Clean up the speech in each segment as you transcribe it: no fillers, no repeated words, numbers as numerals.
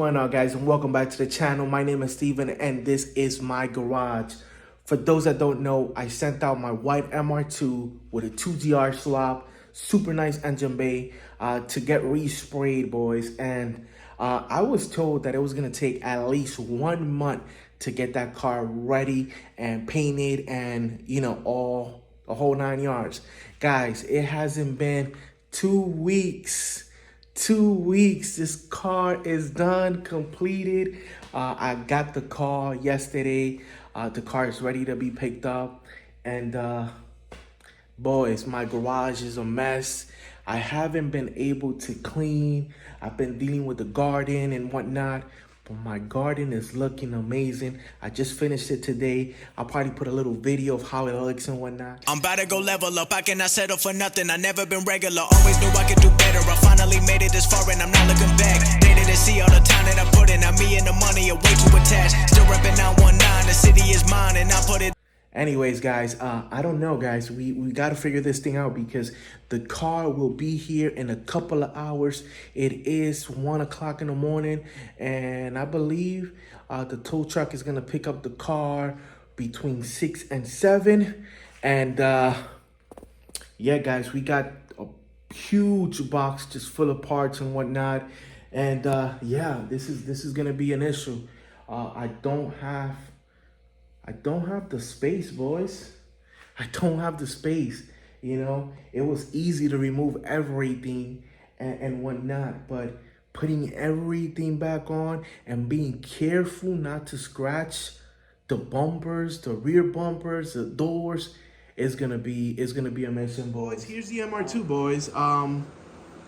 going on, guys, and welcome back to the channel. My name is Steven, and this is my garage. For those that don't know, I sent out my white MR2 with a 2GR swap, super nice engine bay, to get resprayed, boys. And I was told that it was going to take at least 1 month to get that car ready and painted and, you know, all the whole 9 yards. Guys, it hasn't been 2 weeks. 2 weeks. This car is done, completed. I got the car yesterday. The car is ready to be picked up. And boys, my garage is a mess. I haven't been able to clean. I've been dealing with the garden and whatnot. But my garden is looking amazing. I just finished it today. I'll probably put a little video of how it looks and whatnot. I'm about to go level up. I cannot settle for nothing. I never been regular. Always knew I could do better. I finally made it this far and I'm not looking back. They didn't see all the time that I put in. Now me and the money are way too attached. Still repping 919. The city is mine and I put it. Anyways, guys, I don't know, guys. We got to figure this thing out because the car will be here in a couple of hours. It is 1 o'clock in the morning, and I believe the tow truck is going to pick up the car between 6 and 7. And yeah, guys, we got a huge box just full of parts and whatnot. And yeah, this is going to be an issue. I don't have the space, boys. I don't have the space. You know, it was easy to remove everything and whatnot, but putting everything back on and being careful not to scratch the bumpers, the rear bumpers, the doors is gonna be a mission, boys. Here's the MR2, boys.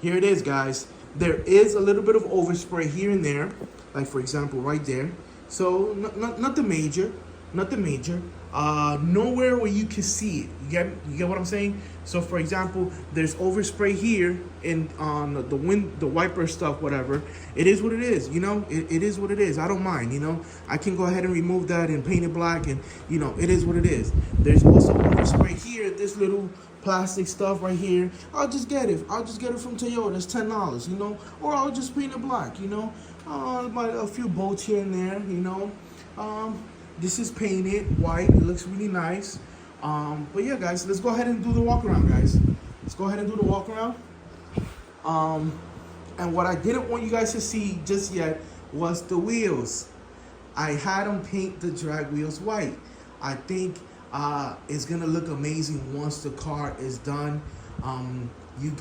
Here it is, guys. There is a little bit of overspray here and there, like for example right there. So nothing major. Nothing major. Nowhere where you can see it. You get what I'm saying? So for example, there's overspray here in on the wiper stuff, whatever. It is what it is, you know. It is what it is. I don't mind, you know. I can go ahead and remove that and paint it black, and you know, it is what it is. There's also overspray here, this little plastic stuff right here. I'll just get it from Toyota. It's $10, you know, or I'll just paint it black, you know. A few bolts here and there, you know. This is painted white. It looks really nice. But yeah, guys, let's go ahead and do the walk around, guys. Let's go ahead and do the walk around. And what I didn't want you guys to see just yet was the wheels. I had them paint the drag wheels white. I think it's gonna look amazing once the car is done. You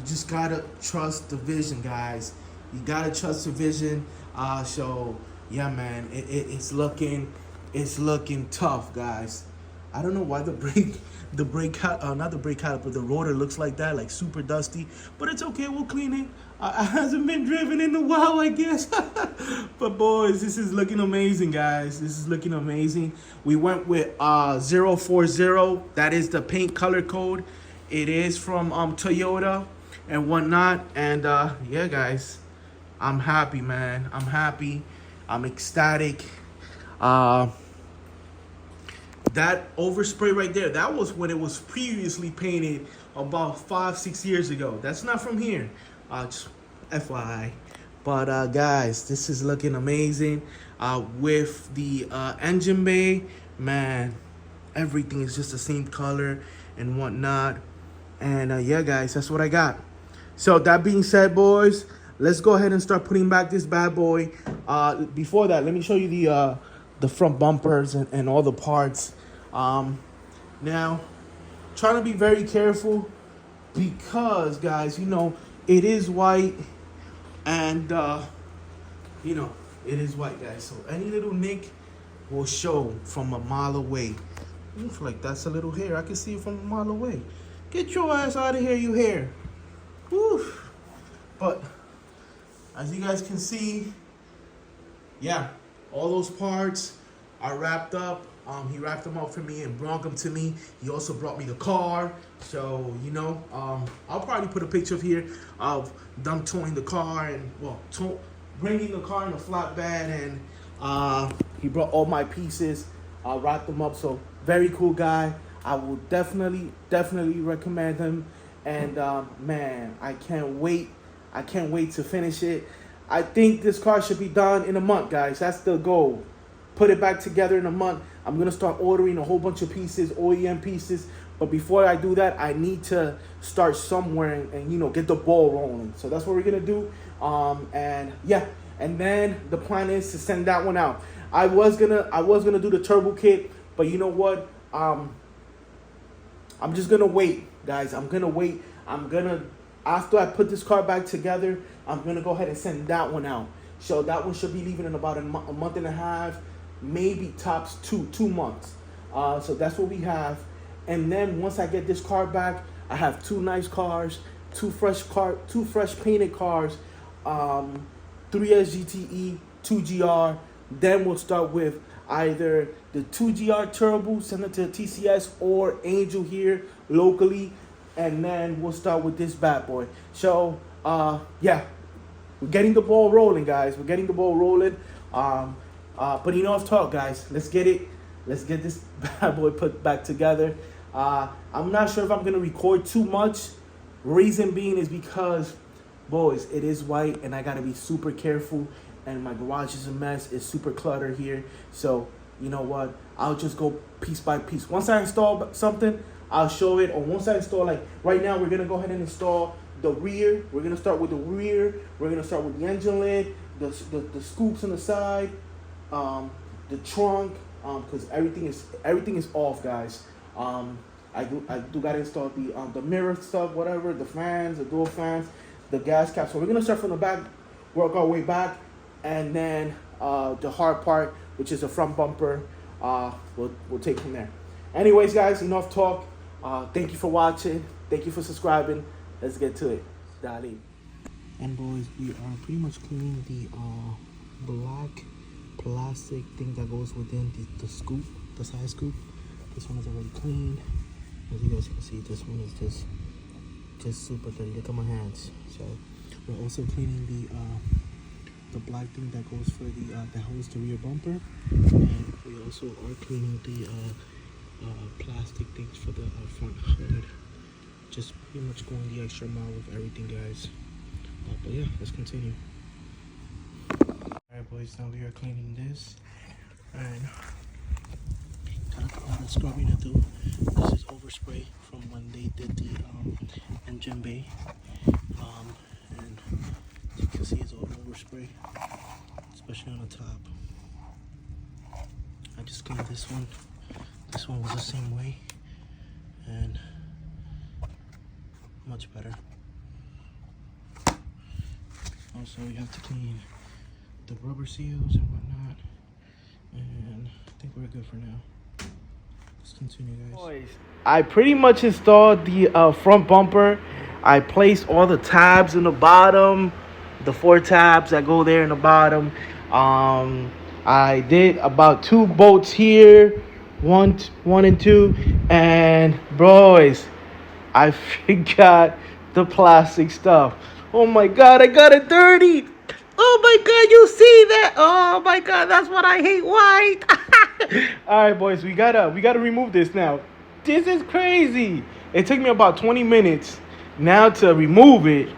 just gotta trust the vision, guys. You gotta trust the vision. So yeah, man, it's looking tough, guys. I don't know why the rotor looks like that, like super dusty, but it's okay, we'll clean it. It hasn't been driven in a while, I guess. But boys, this is looking amazing, guys. This is looking amazing. We went with 040. That is the paint color code. It is from Toyota and whatnot. And yeah, guys, I'm happy, man. I'm happy. I'm ecstatic. That overspray right there, that was when it was previously painted about 5-6 years ago. That's not from here, just FYI. But guys, this is looking amazing. With the engine bay, man, everything is just the same color and whatnot. And yeah, guys, that's what I got. So that being said, boys, let's go ahead and start putting back this bad boy. Before that, let me show you the front bumpers and all the parts. Now, trying to be very careful because, guys, you know, it is white, and you know, it is white, guys. So any little nick will show from a mile away. Looks like that's a little hair. I can see it from a mile away. Get your ass out of here, you hair. Woo. But as you guys can see, yeah, all those parts are wrapped up. He wrapped them up for me and brought them to me. He also brought me the car. So, you know, I'll probably put a picture of here of them towing the car and, well, bringing the car in a flatbed. And he brought all my pieces, wrapped them up. So, very cool guy. I will definitely recommend him. And, man, I can't wait to finish it. I think this car should be done in a month, guys. That's the goal. Put it back together in a month. I'm gonna start ordering a whole bunch of pieces, OEM pieces. But before I do that, I need to start somewhere and you know, get the ball rolling. So that's what we're gonna do. And yeah, and then the plan is to send that one out. I was gonna do the turbo kit, but you know what? I'm just gonna wait, guys. I'm gonna wait. After I put this car back together, I'm gonna go ahead and send that one out. So that one should be leaving in about a month and a half, maybe tops two months. So that's what we have. And then once I get this car back, I have two nice cars, two fresh painted cars, 3S GTE, 2GR. Then we'll start with either the 2GR Turbo, send it to TCS, or Angel here locally, and then we'll start with this bad boy. So yeah, we're getting the ball rolling, guys. We're getting the ball rolling. But enough talk, guys. Let's get it. Let's get this bad boy put back together. I'm not sure if I'm gonna record too much. Reason being is because, boys, it is white and I gotta be super careful. And my garage is a mess. It's super cluttered here. So you know what? I'll just go piece by piece. Once I install something, I'll show it. Or once I install, like right now, we're gonna go ahead and install the rear. We're gonna start with the rear. We're gonna start with the engine lid, the scoops on the side, the trunk, because everything is off, guys. I do gotta install the mirror stuff, whatever, the fans, the dual fans, the gas cap. So we're gonna start from the back, work our way back, and then the hard part, which is the front bumper, we'll take from there. Anyways, guys, enough talk. Thank you for watching. Thank you for subscribing. Let's get to it. Dali. And boys, we are pretty much cleaning the black plastic thing that goes within the scoop, the side scoop. This one is already cleaned. As you guys can see, this one is just super dirty. Look at my hands. So we're also cleaning the black thing that goes for that holds the rear bumper, and we also are cleaning the plastic things for the front hood. Just pretty much going the extra mile with everything, guys. But yeah, let's continue. Alright, boys, now we are cleaning this, and got a lot of scrubbing to do. This is overspray from when they did the engine bay, and as you can see, it's all overspray, especially on the top. I just cleaned this one. This one was the same way, and much better. Also, you have to clean the rubber seals and whatnot, and I think we're good for now. Let's continue, guys. I pretty much installed the front bumper. I placed all the tabs in the bottom, the 4 tabs that go there in the bottom. I did about 2 bolts here, one and 2, and boys, I forgot the plastic stuff. Oh my god, I got it dirty. Oh my god, you see that? Oh my god, that's what I hate, white. All right, boys, we gotta remove this now. This is crazy. It took me about 20 minutes now to remove it.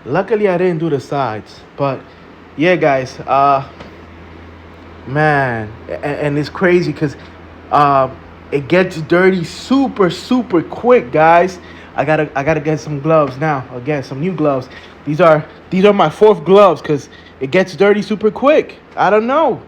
Luckily, I didn't do the sides, but yeah, guys, man, and it's crazy because it gets dirty super quick, guys. I gotta get some gloves now. Again, some new gloves. These are my 4th gloves because it gets dirty super quick. I don't know.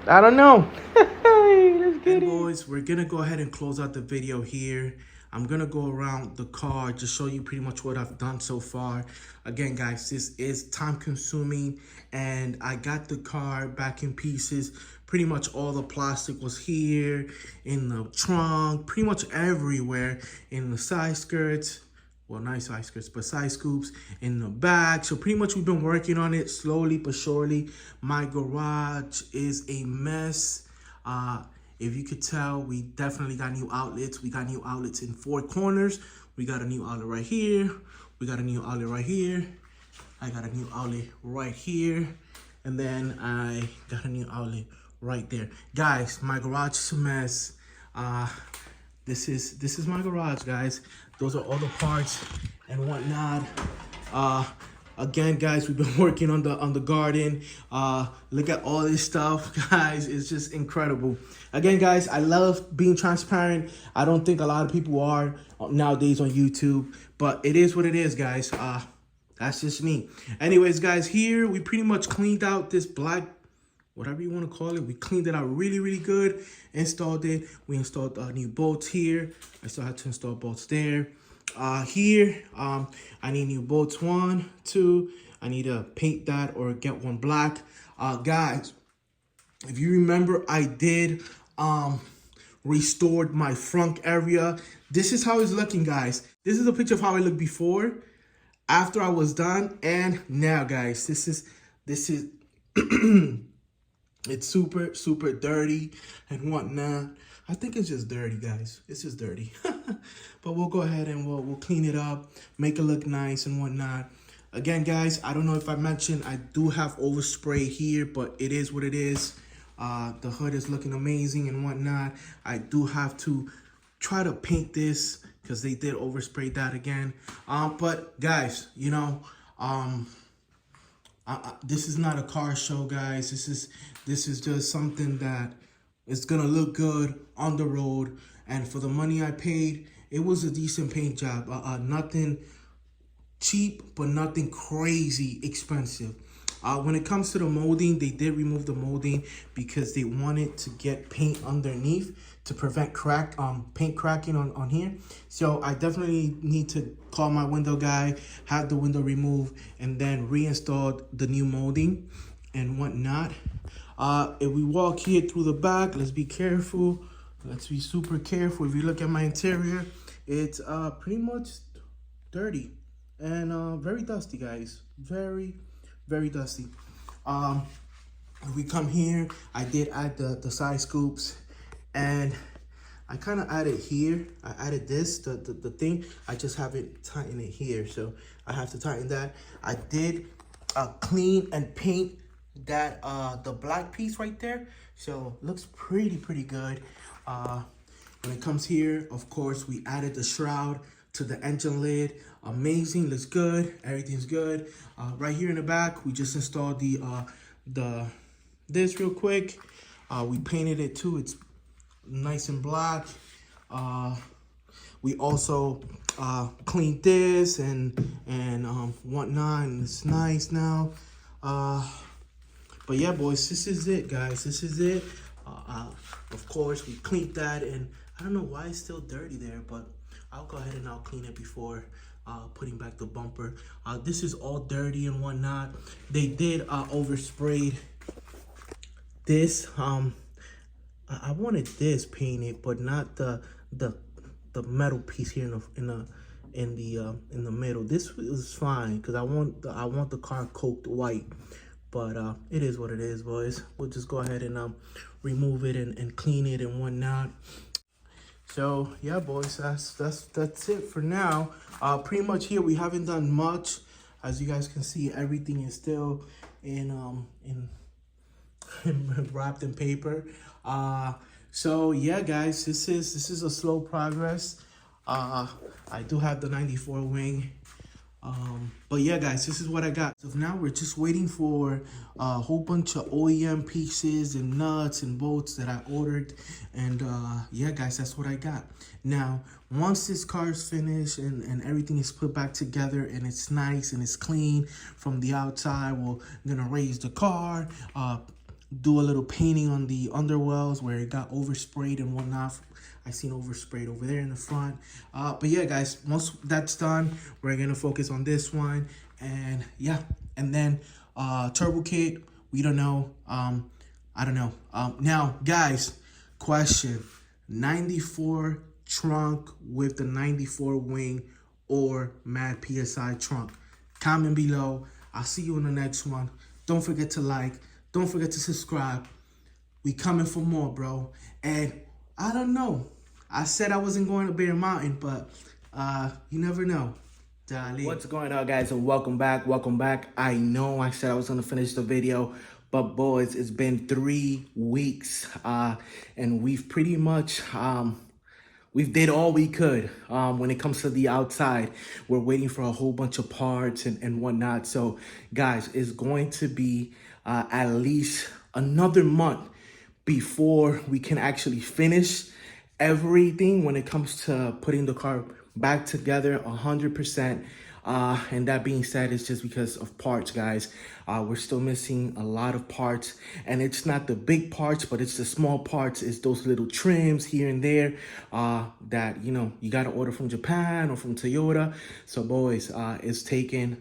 Let's get it. Boys, we're gonna go ahead and close out the video here. I'm gonna go around the car to show you pretty much what I've done so far. Again, guys, this is time consuming, and I got the car back in pieces. Pretty much all the plastic was here, in the trunk, pretty much everywhere, in the side skirts. Well, not side skirts, but side scoops, in the back. So pretty much we've been working on it slowly but surely. My garage is a mess. If you could tell, we definitely got new outlets. We got new outlets in 4 corners. We got a new outlet right here. We got a new outlet right here. I got a new outlet right here. And then I got a new outlet right there. Guys, my garage is a mess. This is my garage, guys. Those are all the parts and whatnot. Again, guys, we've been working on the garden. Look at all this stuff, guys. It's just incredible. Again, guys, I love being transparent. I don't think a lot of people are nowadays on YouTube, but it is what it is, guys. That's just me. Anyways, guys, here we pretty much cleaned out this black, whatever you want to call it. We cleaned it out really, really good. Installed it. We installed new bolts here. I still had to install bolts there. Here, I need new bolts, 1, 2. I need to paint that or get one black. Guys, if you remember, I did restored my front area. This is how it's looking, guys. This is a picture of how I looked before, after I was done, and now, guys. This is it's super dirty and whatnot. I think it's just dirty, guys. It's just dirty. But we'll go ahead and we'll clean it up, make it look nice and whatnot. Again, guys, I don't know if I mentioned, I do have overspray here, but it is what it is. The hood is looking amazing and whatnot. I do have to try to paint this because they did overspray that again. But guys, you know, this is not a car show, guys. This is just something that is gonna look good on the road. And for the money I paid, it was a decent paint job. Nothing cheap, but nothing crazy expensive. When it comes to the molding, they did remove the molding because they wanted to get paint underneath to prevent paint cracking on here. So I definitely need to call my window guy, have the window removed, and then reinstall the new molding and whatnot. If we walk here through the back, let's be careful. Let's be super careful. If you look at my interior, it's pretty much dirty and very dusty, guys. Very dusty. If we come here, I did add the side scoops, and I kind of added here. I added this, the thing. I just haven't tightened it here, so I have to tighten that. I did clean and paint that the black piece right there, so looks pretty good. When it comes here, of course, we added the shroud to the engine lid. Amazing, looks good, everything's good. Right here in the back, we just installed this real quick. We painted it too. It's nice and black. We also cleaned this and whatnot, and it's nice now. But yeah, boys, this is it, guys. This is it. Of course, we cleaned that, and I don't know why it's still dirty there, but I'll go ahead and I'll clean it before putting back the bumper. This is all dirty and whatnot. They did oversprayed this. I wanted this painted, but not the metal piece here in the middle. This is fine because I want the car coked white. But it is what it is, boys. We'll just go ahead and remove it and clean it and whatnot. So yeah, boys, that's it for now. Pretty much here we haven't done much. As you guys can see, everything is still in wrapped in paper. So yeah, guys, this is a slow progress. I do have the 94 wing. But yeah, guys, this is what I got. So now we're just waiting for a whole bunch of OEM pieces and nuts and bolts that I ordered. And yeah, guys, that's what I got. Now, once this car is finished and everything is put back together and it's nice and it's clean from the outside, we're gonna raise the car, do a little painting on the underwells where it got oversprayed and whatnot. I seen oversprayed over there in the front. But yeah, guys, once that's done, we're gonna focus on this one. And yeah, and then turbo kit, we don't know. I don't know. Now, guys, question: 94 trunk with the 94 wing or Mad PSI trunk? Comment below. I'll see you in the next one. Don't forget to like. Don't forget to subscribe. We coming for more, bro. And I don't know. I said I wasn't going to Bear Mountain, but you never know. Dali. What's going on, guys? And welcome back. Welcome back. I know I said I was going to finish the video, but boys, it's been 3 weeks. And we've pretty much we've did all we could. When it comes to the outside, we're waiting for a whole bunch of parts and whatnot. So guys, it's going to be at least another month before we can actually finish everything when it comes to putting the car back together 100%. And that being said, it's just because of parts, guys. We're still missing a lot of parts, and it's not the big parts, but it's the small parts. It's those little trims here and there that, you know, you got to order from Japan or from Toyota. So boys, it's taking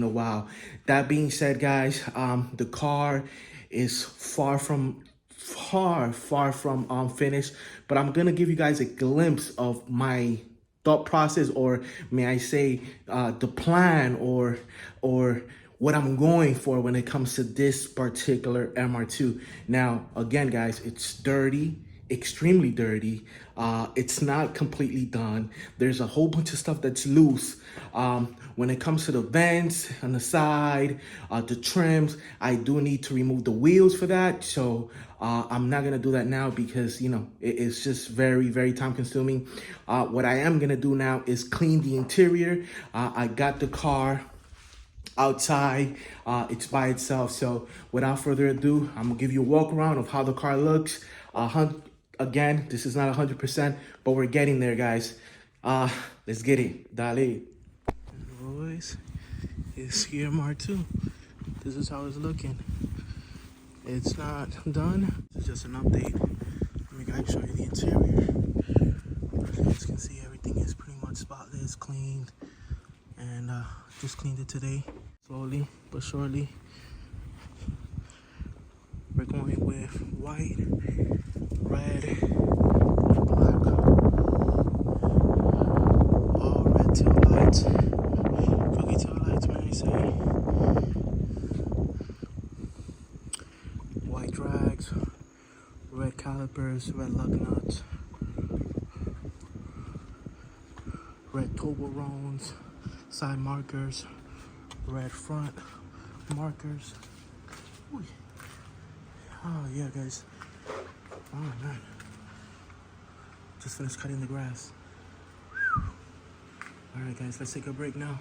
a while. That being said, guys, the car is far from finished, but I'm gonna give you guys a glimpse of my thought process, or may I say the plan, or what I'm going for when it comes to this particular MR2. Now again, guys, it's dirty, extremely dirty. It's not completely done. There's a whole bunch of stuff that's loose. When it comes to the vents on the side, the trims, I do need to remove the wheels for that. So I'm not gonna do that now because, you know, it's just very time consuming. What I am gonna do now is clean the interior. I got the car outside, it's by itself. So without further ado, I'm gonna give you a walk around of how the car looks. Again, this is not 100%, but we're getting there, guys. Let's get it. Dale. Boys, it's here, MR2. This is how it's looking. It's not done. This is just an update. Let me guys show you the interior. As you guys can see, everything is pretty much spotless, cleaned, and just cleaned it today. Slowly but surely, we're going with white, red, and black. All red tail lights, cookie tail lights, may I say. White drags, red calipers, red lug nuts, red Toblerones, side markers, red front markers. Ooh. Oh yeah, guys. Oh man. Just finished cutting the grass. All right, guys, let's take a break now.